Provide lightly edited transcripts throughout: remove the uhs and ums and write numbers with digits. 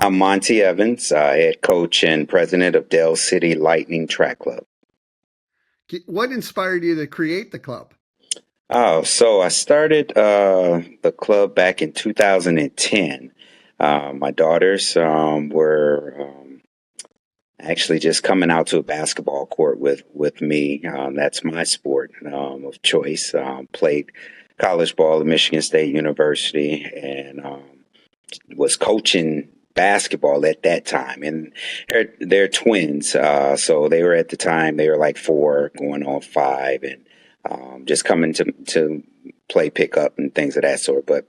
I'm Monte Evans, head coach and president of Dell City Lightning Track Club. What inspired you to create the club? Oh, so I started the club back in 2010. My daughters were actually just coming out to a basketball court with me. That's my sport of choice. Played college ball at Michigan State University and was coaching basketball at that time, and they're twins. So they were at the time they were like 4, going on 5, and just coming to play pickup and things of that sort. But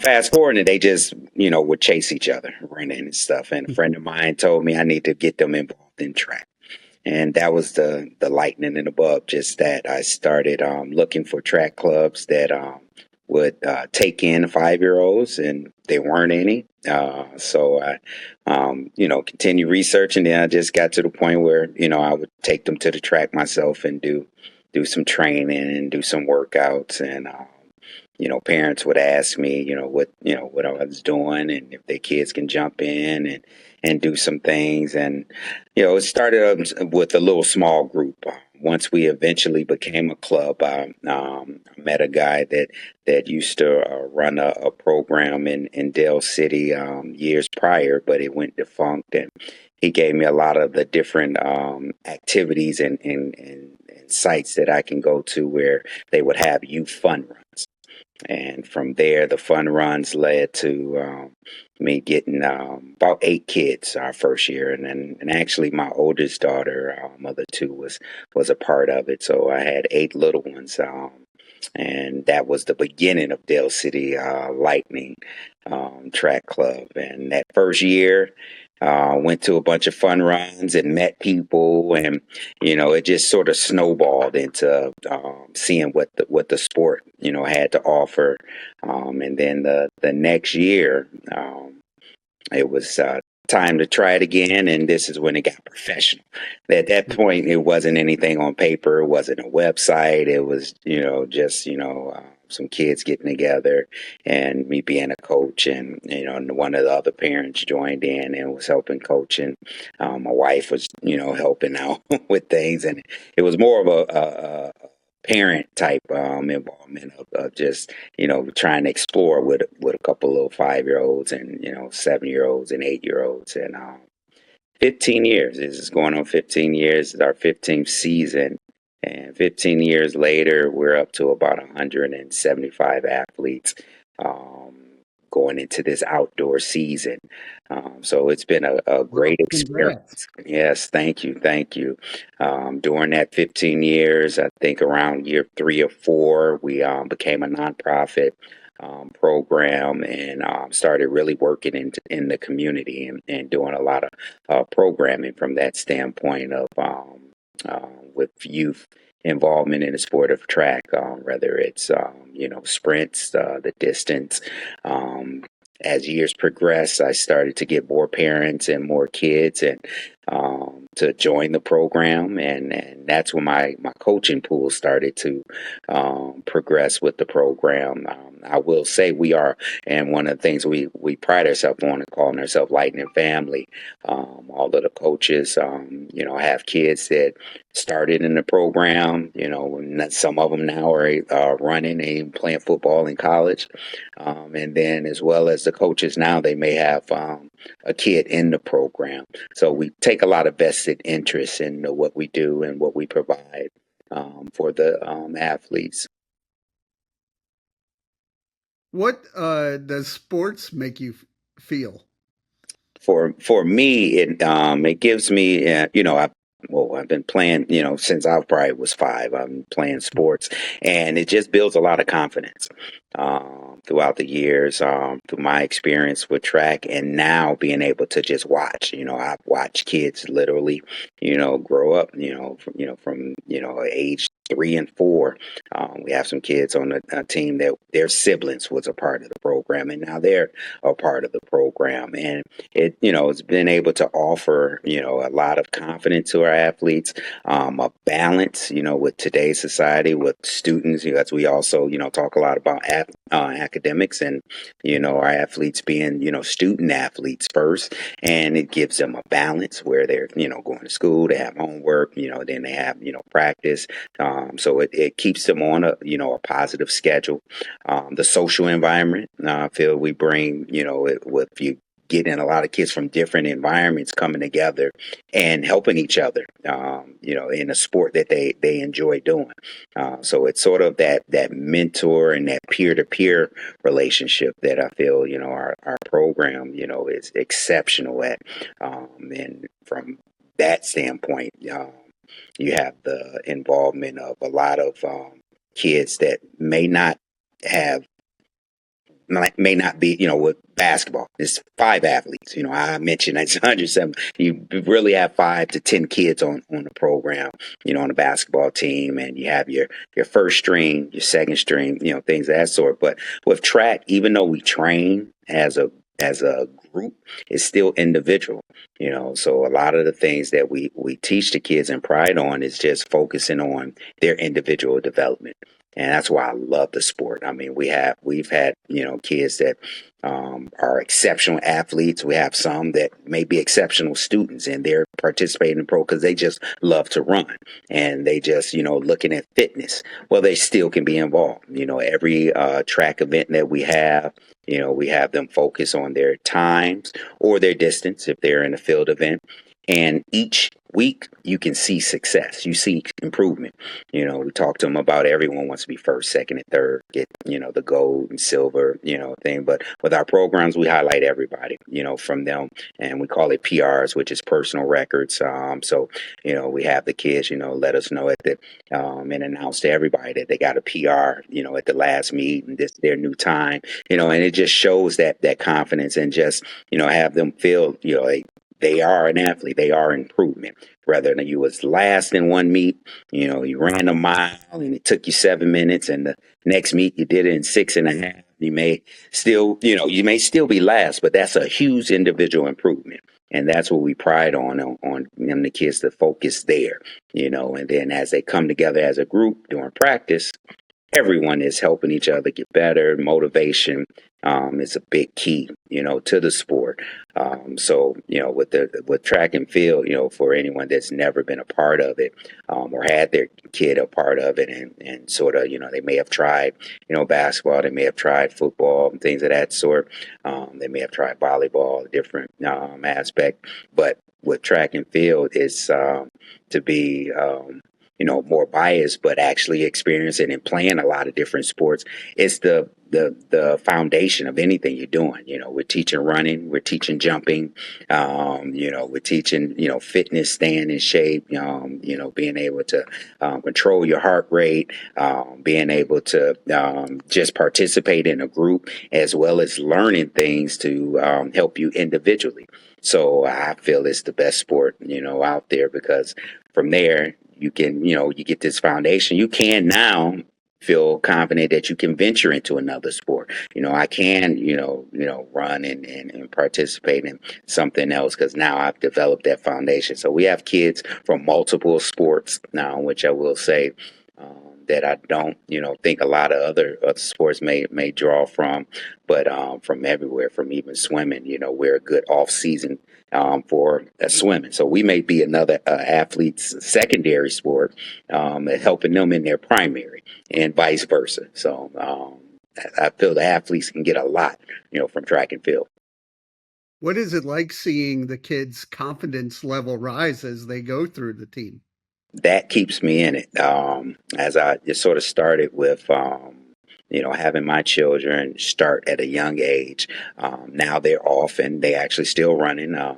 fast forward, and they just would chase each other, running and stuff. And a friend of mine told me I need to get them involved in track. And that was the lightning in the bulb. Just that I started looking for track clubs that would take in 5-year-olds, and there weren't any. So I, continue researching. Then I just got to the point where I would take them to the track myself and do some training and do some workouts. And parents would ask me, what I was doing, and if their kids can jump in and do some things. And it started up with a little small group. Once we eventually became a club, I met a guy that used to run a program in Dale City years prior, but it went defunct. And he gave me a lot of the different activities and sites that I can go to where they would have youth fun runs. And from there, the fun runs led to me getting about 8 kids our first year, and actually my oldest daughter, mother two, was a part of it. So I had 8 little ones, and that was the beginning of Dale City Lightning Track Club. And that first year, went to a bunch of fun runs and met people, and it just sort of snowballed into seeing what the sport had to offer. And then the next year, it was time to try it again, and this is when it got professional. At that point, it wasn't anything on paper, it wasn't a website. It was just some kids getting together and me being a coach, and one of the other parents joined in and was helping coaching. My wife was helping out with things, and it was more of a parent type involvement of just trying to explore with a couple of 5-year-olds and 7-year-olds and 8-year-olds. And 15 years, this is going on 15 years. It's our 15th season, and 15 years later we're up to about 175 athletes going into this outdoor season. So it's been a great experience. Yes, thank you. During that 15 years, I think around year 3 or 4, we became a nonprofit program, and started really working in the community, and doing a lot of programming from that standpoint of with youth involvement in the sport of track, whether it's sprints, the distance. As years progressed, I started to get more parents and more kids, and to join the program, and that's when my coaching pool started to progress with the program. I will say we are, and one of the things we pride ourselves on is calling ourselves Lightning Family. All of the coaches, have kids that started in the program. And some of them now are running and playing football in college, and then as well as the coaches now, they may have a kid in the program. So we take a lot of vested interest in what we do and what we provide for the athletes. What does sports make you feel? For me, it gives me I've been playing since I probably was 5. I'm playing sports, and it just builds a lot of confidence throughout the years, through my experience with track, and now being able to just watch. I've watched kids literally grow up from age 3 and 4. We have some kids on a team that their siblings was a part of the program, and now they're a part of the program. And it's been able to offer, a lot of confidence to our athletes, a balance, with today's society with students, as we also, talk a lot about academics and, our athletes being, student athletes first. And it gives them a balance where they're, going to school, they have homework, then they have, practice. So it keeps them on a positive schedule. The social environment, I feel we bring, with you getting a lot of kids from different environments coming together and helping each other, in a sport that they enjoy doing. So it's sort of that mentor and that peer to peer relationship that I feel, our program, is exceptional at. And from that standpoint, you have the involvement of a lot of kids that have may not be, with basketball. It's 5 athletes. I mentioned it's 107. You really have 5 to 10 kids on the program, on the basketball team, and you have your first string, your second string, things of that sort. But with track, even though we train as a group, it's still individual. So a lot of the things that we teach the kids and pride on is just focusing on their individual development. And that's why I love the sport. I mean, we've had, kids that are exceptional athletes. We have some that may be exceptional students, and they're participating in pro because they just love to run, and they just, looking at fitness. Well, they still can be involved. Every track event that we have them focus on their times or their distance if they're in a field event. And each week you can see success. You see improvement. We talk to them about everyone wants to be first, second, and third, get, the gold and silver, thing. But with our programs, we highlight everybody, from them. And we call it PRs, which is personal records. So, we have the kids, let us know and announce to everybody that they got a PR, at the last meet and this their new time, and it just shows that confidence and just, have them feel, they are an athlete. They are improvement. Rather than you was last in one meet, you ran a mile and it took you 7 minutes, and the next meet you did it in 6.5. You may still be last, but that's a huge individual improvement. And that's what we pride on the kids to focus there, and then as they come together as a group during practice, everyone is helping each other get better. Motivation is a big key, to the sport. So, with track and field, for anyone that's never been a part of it, or had their kid a part of it, and sort of, they may have tried, basketball, they may have tried football, and things of that sort. They may have tried volleyball, different aspect, but with track and field, it's to be more biased, but actually experiencing and playing a lot of different sports. It's the foundation of anything you're doing. We're teaching running, we're teaching jumping, we're teaching, fitness, staying in shape, being able to control your heart rate, being able to just participate in a group, as well as learning things to help you individually. So I feel it's the best sport, out there, because from there, you can, you get this foundation. You can now feel confident that you can venture into another sport. I can, run and participate in something else because now I've developed that foundation. So we have kids from multiple sports now, which I will say, that I don't, think a lot of other sports may draw from, but from everywhere, from even swimming. We're a good off season for swimming. So we may be another athlete's secondary sport, helping them in their primary, and vice versa. So I feel the athletes can get a lot, from track and field. What is it like seeing the kids' confidence level rise as they go through the team? That keeps me in it. As I just sort of started with, having my children start at a young age. Now they're off and they actually still running. My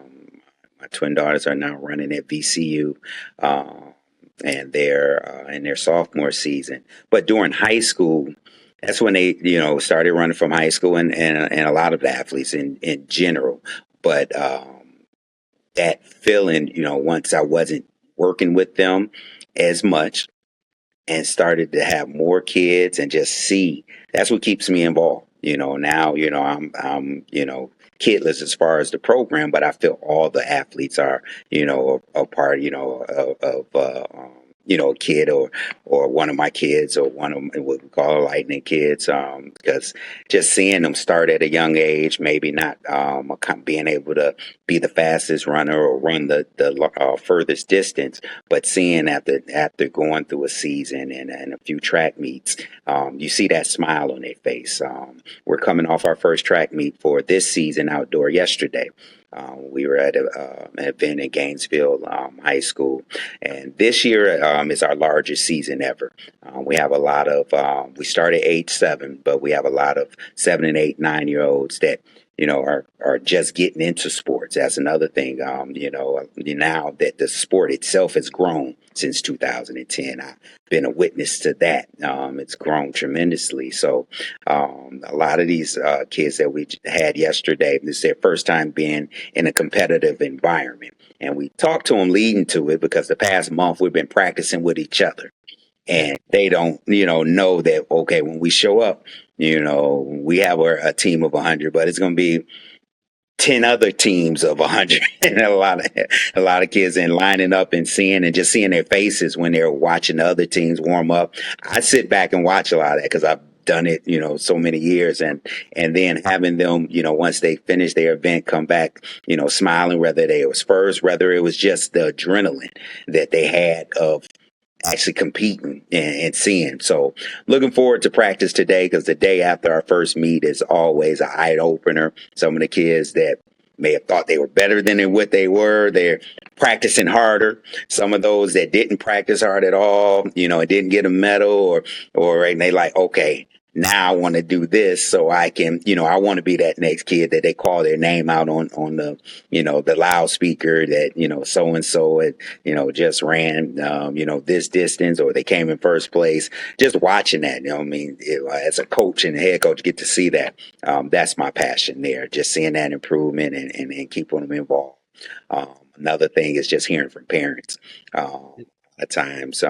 twin daughters are now running at VCU, and they're in their sophomore season. But during high school, that's when they, started running from high school, and a lot of the athletes in general. But that feeling, once I wasn't working with them as much, and started to have more kids and just see. That's what keeps me involved. Now, I'm kidless as far as the program, but I feel all the athletes are, a part, a kid or one of my kids or one of what we call lightning kids, because just seeing them start at a young age, maybe not being able to be the fastest runner or run the furthest distance, but seeing after going through a season and a few track meets, you see that smile on their face. We're coming off our first track meet for this season outdoor yesterday. We were at an event in Gainesville High School, and this year is our largest season ever. We have a lot of, we started 8, 7, but we have a lot of 7 and 8, 9 year olds that are just getting into sports. That's another thing. Now that the sport itself has grown since 2010, I've been a witness to that. It's grown tremendously. So a lot of these kids that we had yesterday, this is their first time being in a competitive environment. And we talked to them leading to it because the past month we've been practicing with each other. Yeah. And they don't, know that, okay, when we show up, we have a team of 100, but it's going to be 10 other teams of 100 and a lot of kids and lining up and seeing their faces when they're watching the other teams warm up. I sit back and watch a lot of that because I've done it, so many years, and then having them, once they finish their event, come back, smiling, whether they was first, whether it was just the adrenaline that they had of actually competing and seeing. So looking forward to practice today because the day after our first meet is always an eye opener. Some of the kids that may have thought they were better than what they were, they're practicing harder. Some of those that didn't practice hard at all, and didn't get a medal or and they like, okay, now I want to do this so I can, I want to be that next kid that they call their name out on the, the loudspeaker that, so and so just ran, this distance or they came in first place. Just watching that, I mean, as a coach and a head coach, get to see that. That's my passion there, just seeing that improvement and keeping them involved. Another thing is just hearing from parents. At times,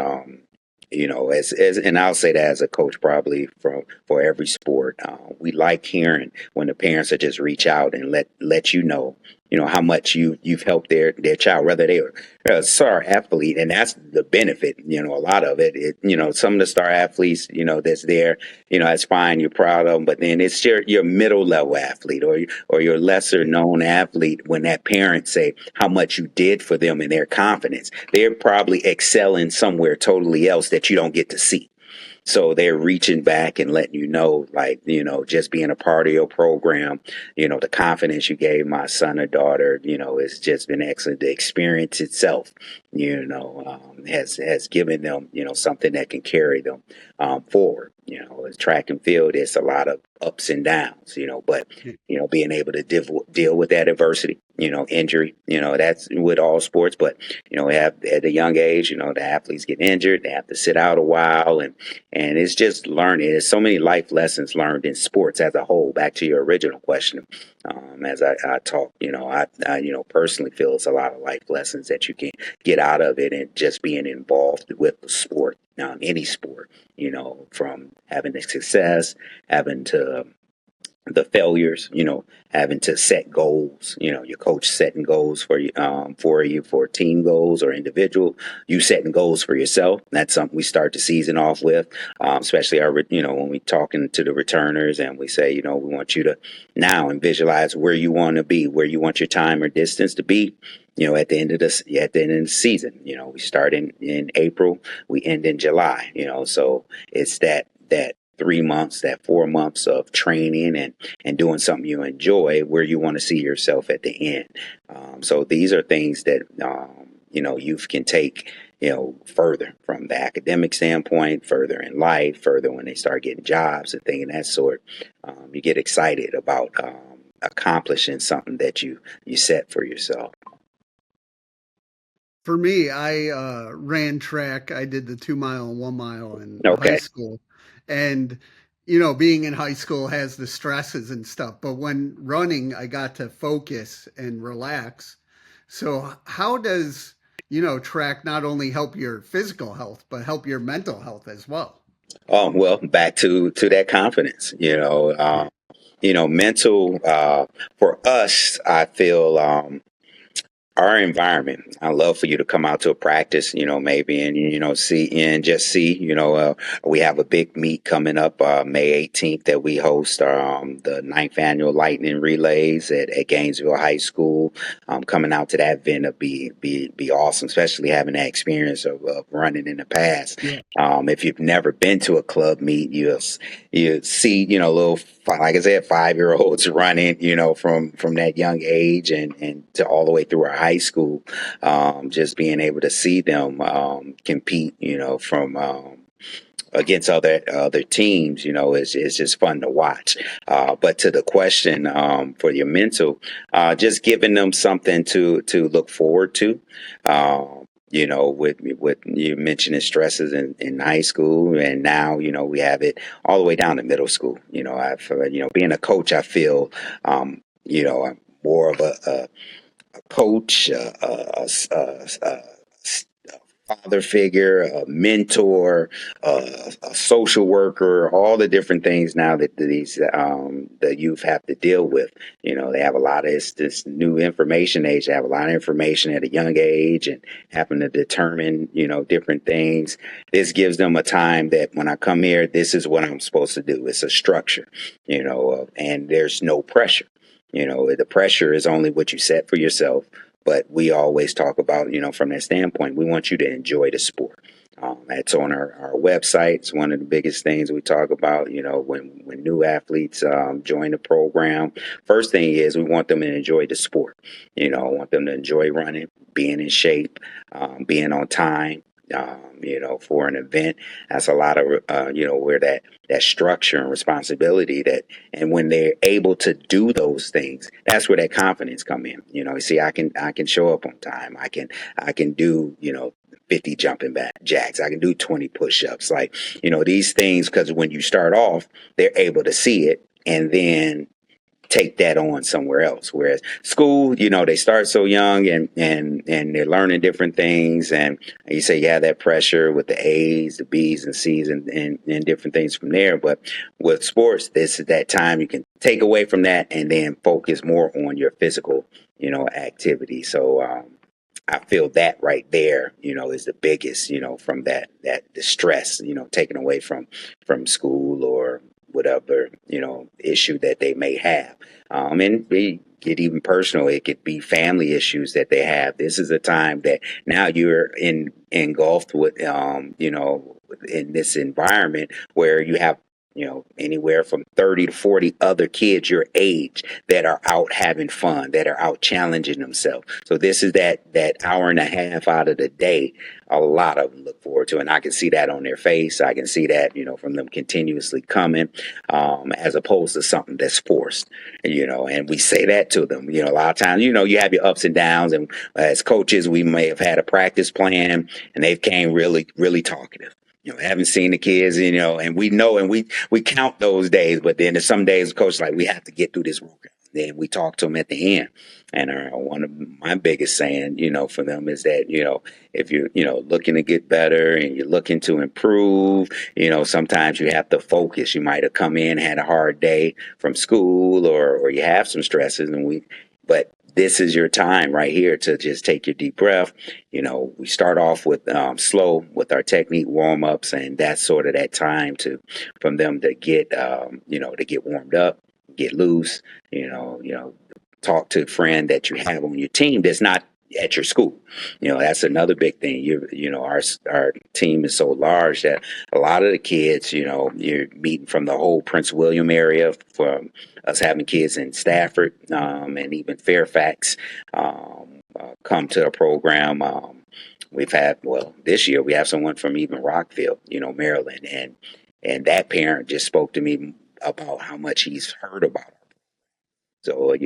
as and I'll say that as a coach, probably for every sport, we like hearing when the parents are just reach out and let how much you've helped their child, whether they are a star athlete, and that's the benefit. A lot of it. Some of the star athletes, that's there. That's fine. You're proud of them, but then it's your middle level athlete or your lesser known athlete. When that parent say how much you did for them and their confidence, they're probably excelling somewhere totally else that you don't get to see. So they're reaching back and letting like, just being a part of your program, the confidence you gave my son or daughter, it's just been excellent. The experience itself, has given them, something that can carry them forward. As track and field, it's a lot of ups and downs, but, being able to deal with that adversity, injury, that's with all sports, but, at a young age, the athletes get injured, they have to sit out a while and it's just learning. There's so many life lessons learned in sports as a whole. Back to your original question, as I talk, I personally feel it's a lot of life lessons that you can get out of it, and just being involved with the sport, any sport, from having the success, having to the failures, having to set goals, your coach setting goals for you for team goals or individual, you setting goals for yourself. That's something we start the season off with, especially when we talking to the returners and we say, we want you to now and visualize where you want to be, where you want your time or distance to be. At the end of the season, we start in April, we end in July, so it's that 3 months, that 4 months of training and doing something you enjoy where you want to see yourself at the end. So these are things that, youth can take, further from the academic standpoint, further in life, further when they start getting jobs and things of that sort. You get excited about accomplishing something that you set for yourself. For me, I ran track. I did the 2 mile and 1 mile in high Okay. school. And, being in high school has the stresses and stuff. But when running, I got to focus and relax. So, how does, track not only help your physical health, but help your mental health as well. Oh, well, back to that confidence, mental, for us, I feel, our environment. I love for you to come out to a practice, maybe, and see and just see. We have a big meet coming up May 18th that we host the ninth annual Lightning Relays at Gainesville High School. Coming out to that event would be awesome, especially having that experience of running in the past. Yeah. If you've never been to a club meet, you see, little, like I said, 5 year olds running, from that young age and to all the way through our high school. Just being able to see them compete, from against other teams, is just fun to watch. But to the question, for your mental, just giving them something to look forward to. With you mentioning stresses in high school, and now we have it all the way down to middle school. I've being a coach, I feel I'm more of a coach, a father figure, a mentor, a social worker, all the different things now that the youth have to deal with. They have a lot of this new information age. They have a lot of information at a young age and having to determine, different things. This gives them a time that when I come here, this is what I'm supposed to do. It's a structure, and there's no pressure. The pressure is only what you set for yourself. But we always talk about, from that standpoint, we want you to enjoy the sport. That's on our website. It's one of the biggest things we talk about, when new athletes join the program. First thing is we want them to enjoy the sport. I want them to enjoy running, being in shape, being on time. For an event, that's a lot of, where that structure and responsibility and when they're able to do those things, that's where that confidence come in. You see, I can show up on time. I can do, 50 jumping back jacks. I can do 20 push-ups. Like, these things, because when you start off, they're able to see it and then take that on somewhere else. Whereas school, they start so young and they're learning different things. And you say, yeah, that pressure with the A's, the B's and C's and different things from there. But with sports, this is that time you can take away from that and then focus more on your physical, activity. So, I feel that right there, is the biggest, from that the stress, taken away from school or whatever, issue that they may have. And we get even personal. It could be family issues that they have. This is a time that now you're engulfed with, in this environment where you have, anywhere from 30 to 40 other kids your age that are out having fun, that are out challenging themselves. So this is that hour and a half out of the day a lot of them look forward to. And I can see that on their face. I can see that, from them continuously coming, as opposed to something that's forced, and we say that to them, a lot of times, you have your ups and downs. And as coaches, we may have had a practice plan and they've came really, really talkative. Haven't seen the kids, and we know, and we count those days, but then there's some days, coach, like we have to get through this program. Then we talk to them at the end. And one of my biggest saying, for them is that, if you're, looking to get better and you're looking to improve, sometimes you have to focus. You might have come in, had a hard day from school or you have some stresses but this is your time right here to just take your deep breath. We start off with slow with our technique warm ups, and that's sort of that time from them to get, to get warmed up, get loose, talk to a friend that you have on your team that's not at your school. That's another big thing. Our team is so large that a lot of the kids, you're meeting from the whole Prince William area, from us having kids in Stafford, and even Fairfax, come to the program. We've had, well, this year we have someone from even Rockville, Maryland, and that parent just spoke to me about how much he's heard about it. So, I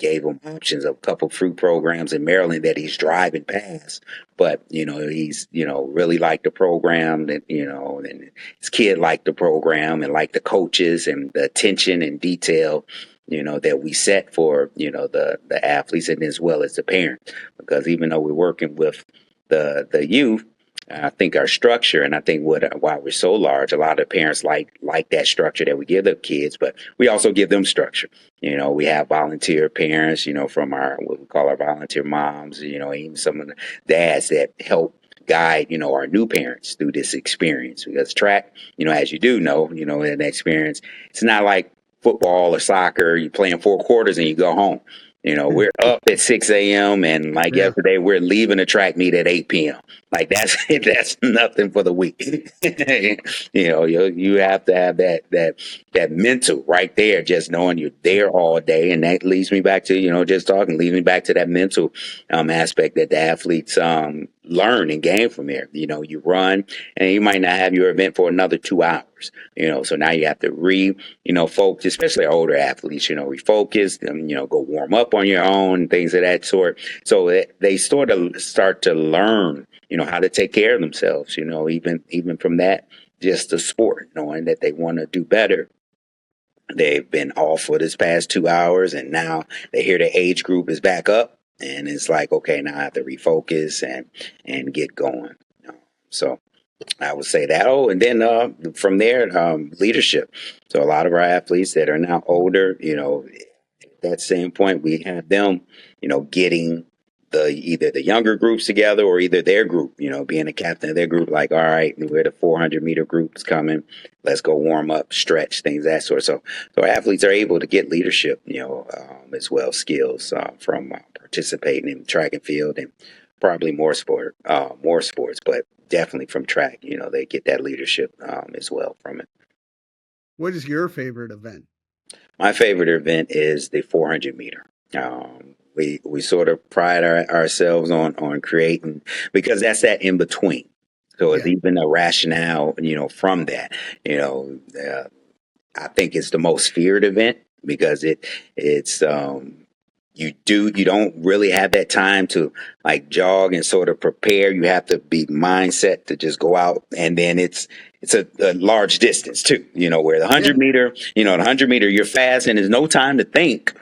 gave him options of a couple fruit programs in Maryland that he's driving past. But, he's, really liked the program, that, and his kid liked the program and liked the coaches and the attention and detail, that we set for, the athletes and as well as the parents. Because even though we're working with the youth, I think our structure, and I think why we're so large, a lot of parents like that structure that we give the kids, but we also give them structure. We have volunteer parents, from our what we call our volunteer moms, even some of the dads that help guide, our new parents through this experience. Because track, as you do know, in that experience, it's not like football or soccer. You play in 4 quarters and you go home. We're up at 6 a.m. and like Yeah. yesterday, we're leaving the track meet at 8 p.m. Like that's nothing for the week. You have to have that mental right there, just knowing you're there all day, and that leads me back to just talking, leads me back to that mental aspect that the athletes learn and gain from there. You run, and you might not have your event for another 2 hours. So now you have to focus, especially older athletes. Refocus, go warm up on your own, things of that sort. So they sort of start to learn how to take care of themselves, even from that, just the sport, knowing that they want to do better. They've been off for this past 2 hours, and now they hear the age group is back up, and it's like, okay, now I have to refocus and get going. So I would say that. Oh, and then from there, leadership. So a lot of our athletes that are now older, at that same point, we have them, getting either the younger groups together or either their group, being the captain of their group, like, all right, we're the 400-meter group is coming. Let's go warm up, stretch, things that sort. So athletes are able to get leadership, as well, skills from participating in track and field and probably more sports, but definitely from track. They get that leadership as well from it. What is your favorite event? My favorite event is the 400 meter. We sort of pride ourselves on creating, because that's that in between. So it's Yeah. even a rationale, from that. I think it's the most feared event because it's you don't really have that time to like jog and sort of prepare. You have to be mindset to just go out, and then it's a large distance too. Where the Yeah. 100 meter, you're fast and there's no time to think,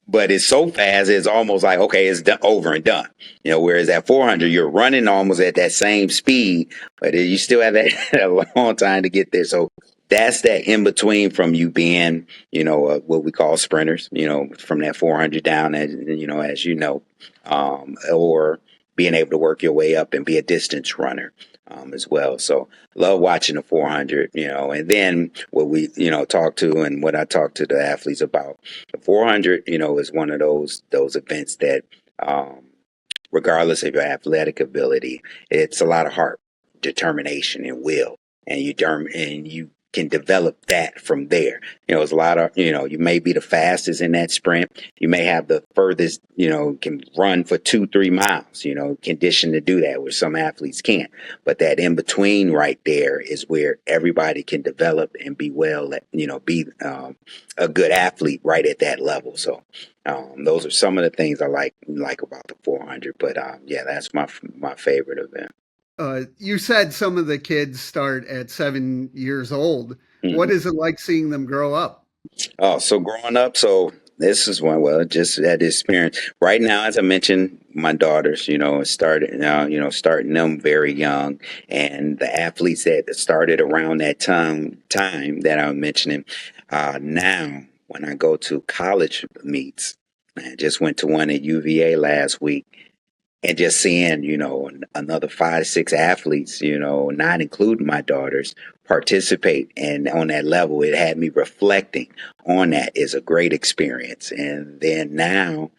but it's so fast it's almost like, okay, it's done, over and done. Whereas at 400 you're running almost at that same speed, but you still have that a long time to get there. So that's that in between from you being, what we call sprinters, from that 400 down, or being able to work your way up and be a distance runner as well. So love watching the 400, and then what we, talk to, and what I talk to the athletes about, the 400, is one of those events that, regardless of your athletic ability, it's a lot of heart, determination, and will, and you can develop that from there. It's a lot of, you may be the fastest in that sprint. You may have the furthest, can run for 2-3 miles, conditioned to do that, where some athletes can't. But that in between right there is where everybody can develop and be well, be a good athlete right at that level. So those are some of the things I like about the 400. But yeah, that's my favorite event. You said some of the kids start at 7 years old. What Mhm. is it like seeing them grow up? Oh, so growing up, so this is one, well, just had the experience. Right now, as I mentioned, my daughters, started now, starting them very young, and the athletes that started around that time that I'm mentioning. Now, when I go to college meets, I just went to one at UVA last week, and just seeing, another 5 to 6 athletes, not including my daughters, participate and on that level, it had me reflecting on that is a great experience. And then now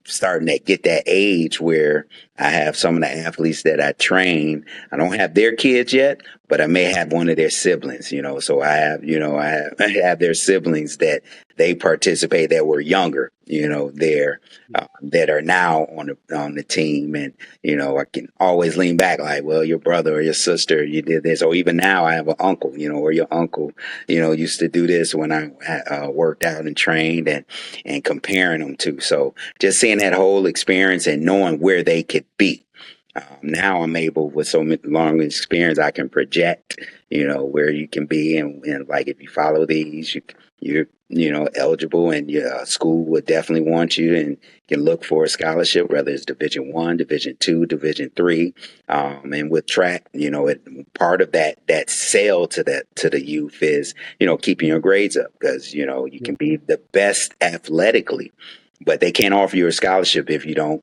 starting to get that age where I have some of the athletes that I train. I don't have their kids yet, but I may have one of their siblings, so I have, I have their siblings that they participate that were younger, there, that are now on the team. And, I can always lean back like, well, your brother or your sister, you did this. Or even now I have an uncle, or your uncle, used to do this when I worked out and trained, and comparing them to. So just seeing that whole experience and knowing where they could be. Now I'm able, with so much long experience, I can project, where you can be, and like if you follow these, you're eligible, and your school would definitely want you and can look for a scholarship, whether it's Division 1, Division 2, Division 3. And with track, part of that sale to the youth is, keeping your grades up, because, you Yeah. can be the best athletically, but they can't offer you a scholarship if you don't,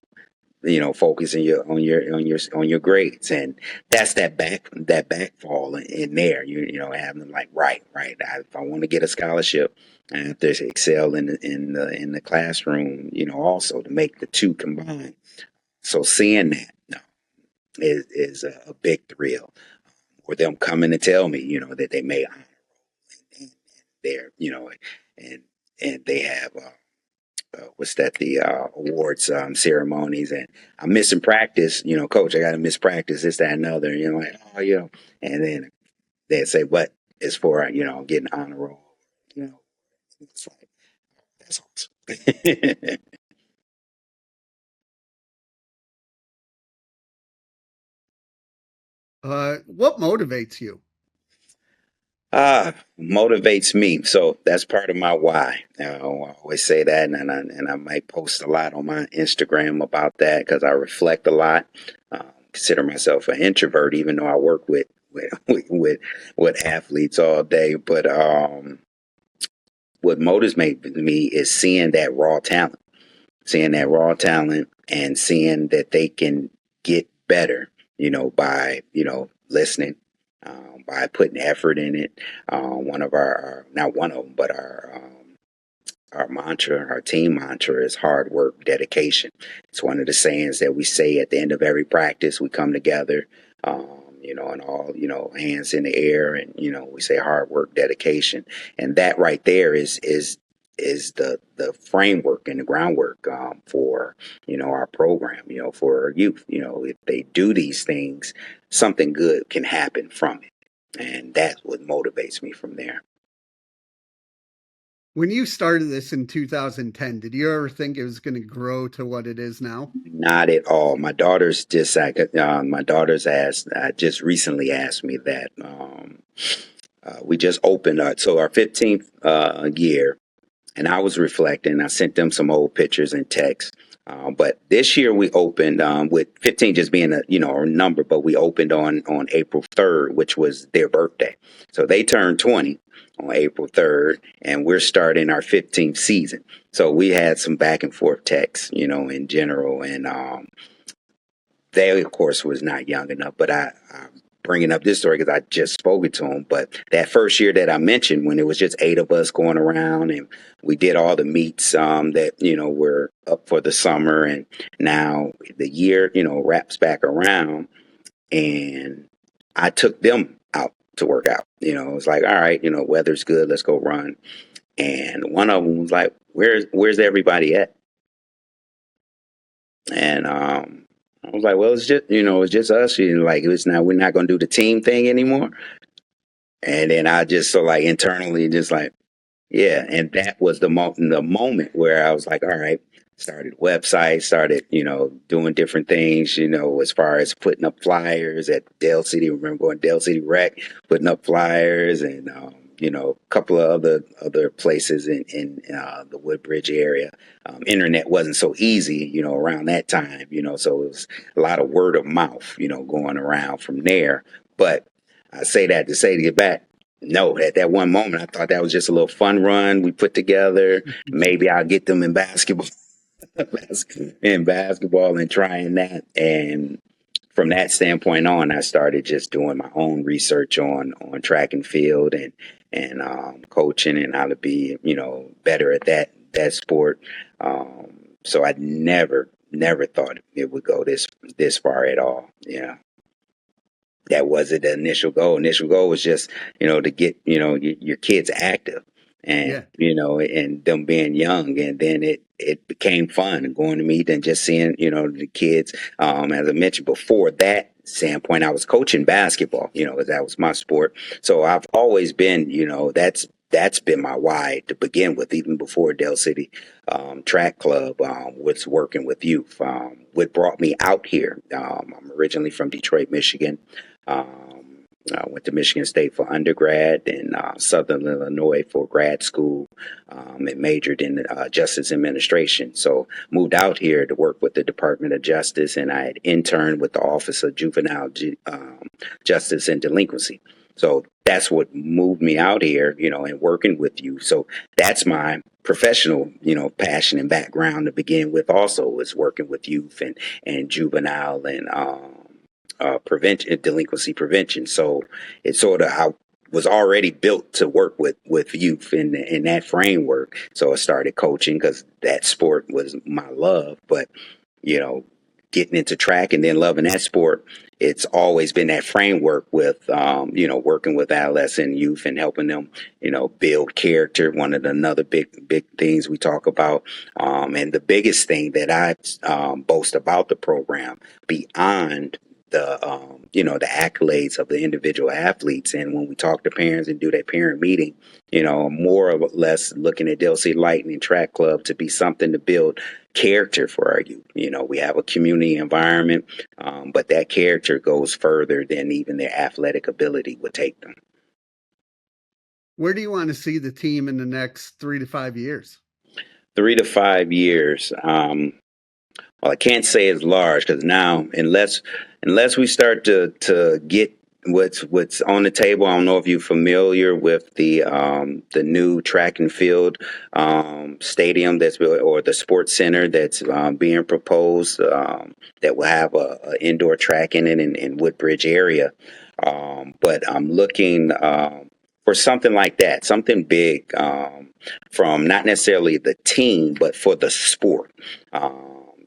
focus on your grades. And that's that backfall in there. Having them like, right. If I want to get a scholarship, I have to excel in the classroom. Also to make the two combine. So seeing that is a big thrill. Or them coming to tell me, that they made honor and they're, and they have. Was that the awards ceremonies, and I'm missing practice, coach, I got to miss practice, this, that, and other, like, oh, and then they say, but it's for, getting honor roll, you know, it's like, that's awesome. What motivates you? Motivates me. So that's part of my why. I always say that, and I might post a lot on my Instagram about that because I reflect a lot. Consider myself an introvert, even though I work with athletes all day. But what motivates me is seeing that raw talent, and seeing that they can get better, by, listening, by putting effort in it. One of not one of them, but our mantra, our team mantra is hard work, dedication. It's one of the sayings that we say at the end of every practice. We come together, and all, hands in the air, and, we say hard work, dedication. And that right there is the framework and the groundwork, for, our program, for our youth. If they do these things, something good can happen from it. And that's what motivates me from there. When you started this in 2010, did you ever think it was going to grow to what it is now? Not at all. My daughter's asked, just recently asked me that. We just opened, so our 15th year, and I was reflecting. I sent them some old pictures and texts. But this year we opened, with 15 just being a number, but we opened on April 3rd, which was their birthday. So they turned 20 on April 3rd, and we're starting our 15th season. So we had some back and forth texts, in general, and they, of course, was not young enough. But I'm bringing up this story because I just spoke to him. But that first year that I mentioned, when it was just 8 of us going around, and we did all the meets, that, were up for the summer, and now the year, wraps back around, and I took them out to work out. It was like, all right, weather's good, let's go run. And one of them was like, where's everybody at? And I was like, well, it's just us. Like, it's not, we're not going to do the team thing anymore. And then I just, so like, internally, just like, yeah. And that was the moment where I was like, all right, started a website, started, doing different things, as far as putting up flyers at Dale City. Remember going to Dale City Rec, putting up flyers, and, a couple of other places in the Woodbridge area. Internet wasn't so easy, around that time, so it was a lot of word of mouth, going around from there. But I say that to say, to get back, no, at that one moment, I thought that was just a little fun run we put together. Maybe I'll get them in basketball, and trying that. And from that standpoint on, I started just doing my own research on track and field, and coaching, and how to be, better at that sport. So I never thought it would go this far at all. Yeah, that wasn't the initial goal. Initial goal was just, to get, your kids active, and, Yeah. and them being young. And then it became fun going to meet and just seeing, the kids. As I mentioned before, that standpoint, I was coaching basketball, 'cause that was my sport. So I've always been, that's been my why to begin with, even before Dell City Track Club was working with youth. What brought me out here, I'm originally from Detroit, Michigan. Went to Michigan State for undergrad and Southern Illinois for grad school, and majored in justice administration. So moved out here to work with the Department of Justice, and I had interned with the Office of Juvenile Justice and Delinquency. So that's what moved me out here, and working with you. So that's my professional, passion and background to begin with. Also, was working with youth and juvenile and prevention, delinquency prevention. So it's sort of I was already built to work with youth in that framework. So I started coaching because that sport was my love. But you know, getting into track and then loving that sport, it's always been that framework with working with adolescent youth and helping them build character. One of the another big things we talk about, and the biggest thing that I boast about the program beyond the accolades of the individual athletes. And when we talk to parents and do that parent meeting, more or less looking at Dale City Lightning Track Club to be something to build character for our youth. We have a community environment, but that character goes further than even their athletic ability would take them. Where do you want to see the team in the next 3 to 5 years? 3 to 5 years. Well, I can't say it's large because now, unless we start to get what's on the table. I don't know if you're familiar with the new track and field stadium or the sports center that's being proposed, that will have a indoor track in it in Woodbridge area. But I'm looking for something like that, something big, from not necessarily the team, but for the sport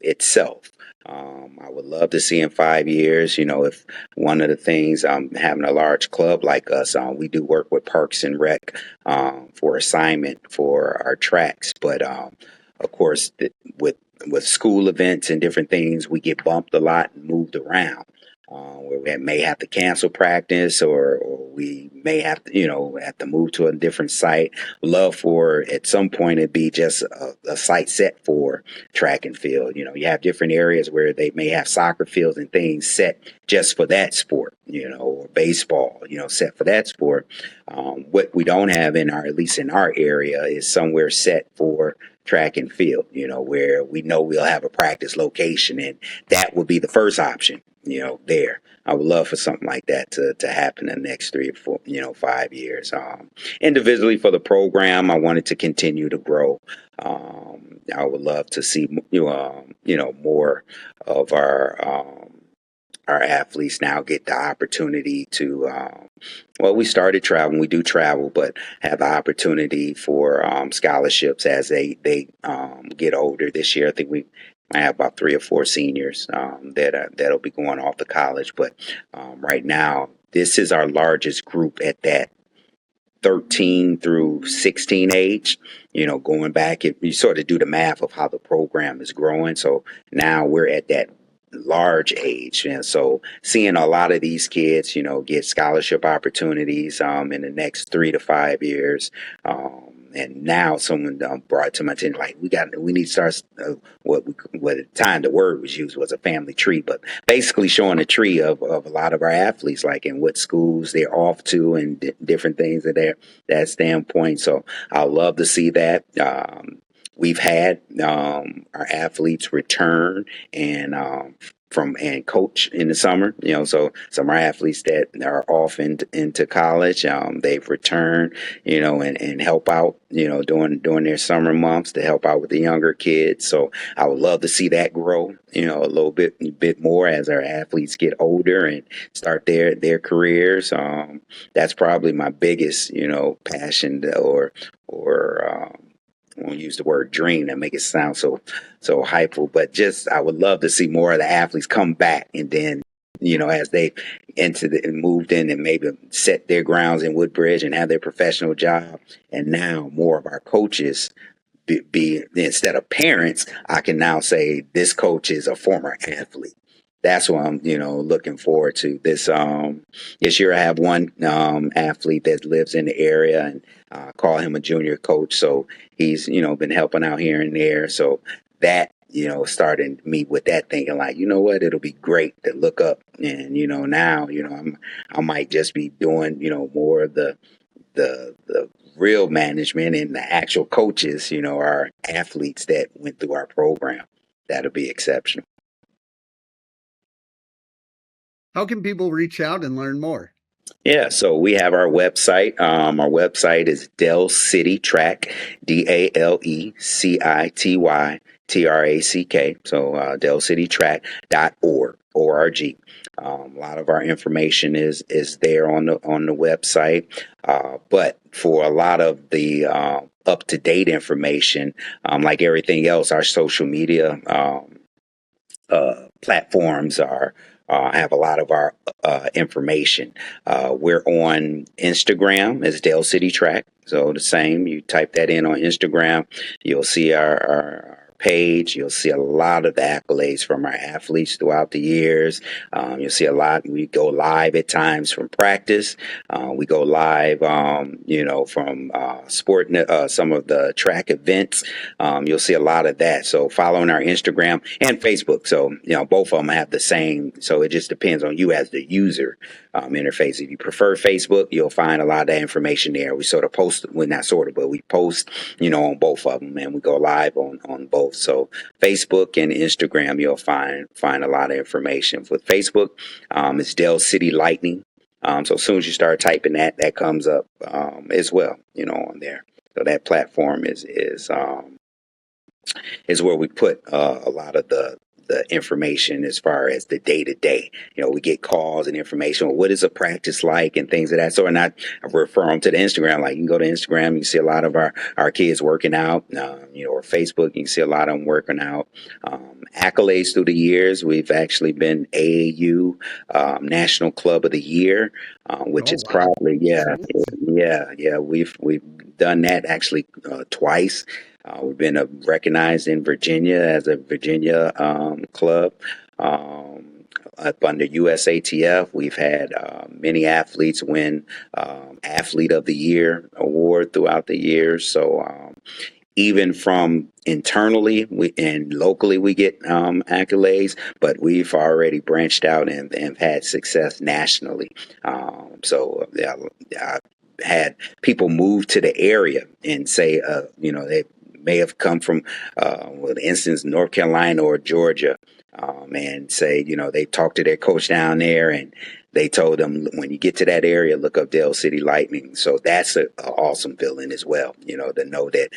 itself. I would love to see in 5 years, if one of the things, having a large club like us, we do work with Parks and Rec for assignment for our tracks. But of course, with school events and different things, we get bumped a lot and moved around. Where we may have to cancel practice, or we may have to, have to move to a different site. Love for at some point it'd be just a site set for track and field. You have different areas where they may have soccer fields and things set just for that sport, or baseball, set for that sport. What we don't have at least in our area, is somewhere set for track and field, where we know we'll have a practice location, and that would be the first option, there. I would love for something like that to happen in the next 3 or 4, 5 years. Individually for the program, I wanted to continue to grow. I would love to see, more of our athletes now get the opportunity to, we started traveling, we do travel, but have the opportunity for scholarships as they get older. This year, I think I have about 3 or 4 seniors that'll be going off to college. But right now, this is our largest group at that 13 through 16 age. Going back, if you sort of do the math of how the program is growing, so now we're at that large age, and so seeing a lot of these kids get scholarship opportunities in the next 3 to 5 years. And now someone brought to my attention, like, we need to start what at the time the word was used was a family tree, but basically showing a tree of a lot of our athletes, like in what schools they're off to and different things that standpoint. So I love to see that. We've had our athletes return and coach in the summer. So some of our athletes that are off into college, they've returned, and help out, during their summer months to help out with the younger kids. So I would love to see that grow, a little bit more as our athletes get older and start their careers. That's probably my biggest, passion, or I won't use the word dream that make it sound so hypeful, but just I would love to see more of the athletes come back, and then as they moved in and maybe set their grounds in Woodbridge and have their professional job, and now more of our coaches be instead of parents, I can now say this coach is a former athlete. That's what I'm, looking forward to. This year I have one athlete that lives in the area, and call him a junior coach. So he's, been helping out here and there. So that starting me with that thinking like, you know what, it'll be great to look up. And, now, I might just be doing, more of the real management and the actual coaches, our athletes that went through our program. That'll be exceptional. How can people reach out and learn more? Yeah, so we have our website. Our website is Dell City Track, DALECITYTRACK. So DellCityTrack.org. ORG. A lot of our information is there on the website, but for a lot of the up to date information, like everything else, our social media platforms are have a lot of our information. We're on Instagram as Dale City Track, so the same. You type that in on Instagram, you'll see our page. You'll see a lot of the accolades from our athletes throughout the years. You'll see a lot. We go live at times from practice. We go live, from some of the track events. You'll see a lot of that. So following our Instagram and Facebook. So, both of them have the same. So it just depends on you as the user interface. If you prefer Facebook, you'll find a lot of that information there. We sort of post, well, not sort of, but we post, on both of them, and we go live on both. So Facebook and Instagram, you'll find a lot of information. With Facebook, it's Dell City Lightning. So as soon as you start typing that comes up as well, on there. So that platform is where we put a lot of the information as far as the day to day. We get calls and information. Well, what is a practice like and things of that sort. And I refer them to the Instagram. Like you can go to Instagram, you can see a lot of our kids working out. Or Facebook, you can see a lot of them working out. Accolades through the years. We've actually been AAU National Club of the Year, which Oh, is wow. probably yeah. We've done that actually twice. We've been recognized in Virginia as a Virginia club. Up under USATF, we've had many athletes win Athlete of the Year award throughout the years. So even from internally and locally, we get accolades, but we've already branched out and had success nationally. So I've had people move to the area and say, they may have come from, for instance, North Carolina or Georgia, and say, they talked to their coach down there and they told them, when you get to that area, look up Dell City Lightning. So that's an awesome feeling as well, to know that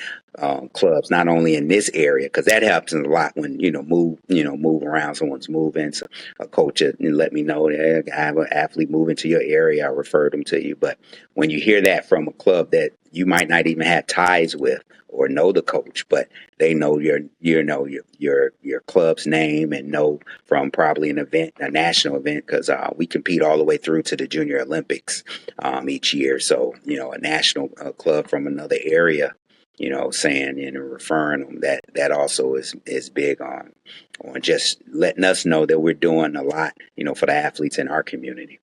clubs, not only in this area, because that happens a lot when, move around, someone's moving. So a coach let me know, hey, I have an athlete moving to your area, I referred them to you. But when you hear that from a club that you might not even have ties with or know the coach, but they know your club's name and know from probably an event, a national event, because we compete all the way through to the Junior Olympics each year. So a national club from another area, saying and referring them, that also is big on just letting us know that we're doing a lot, for the athletes in our community.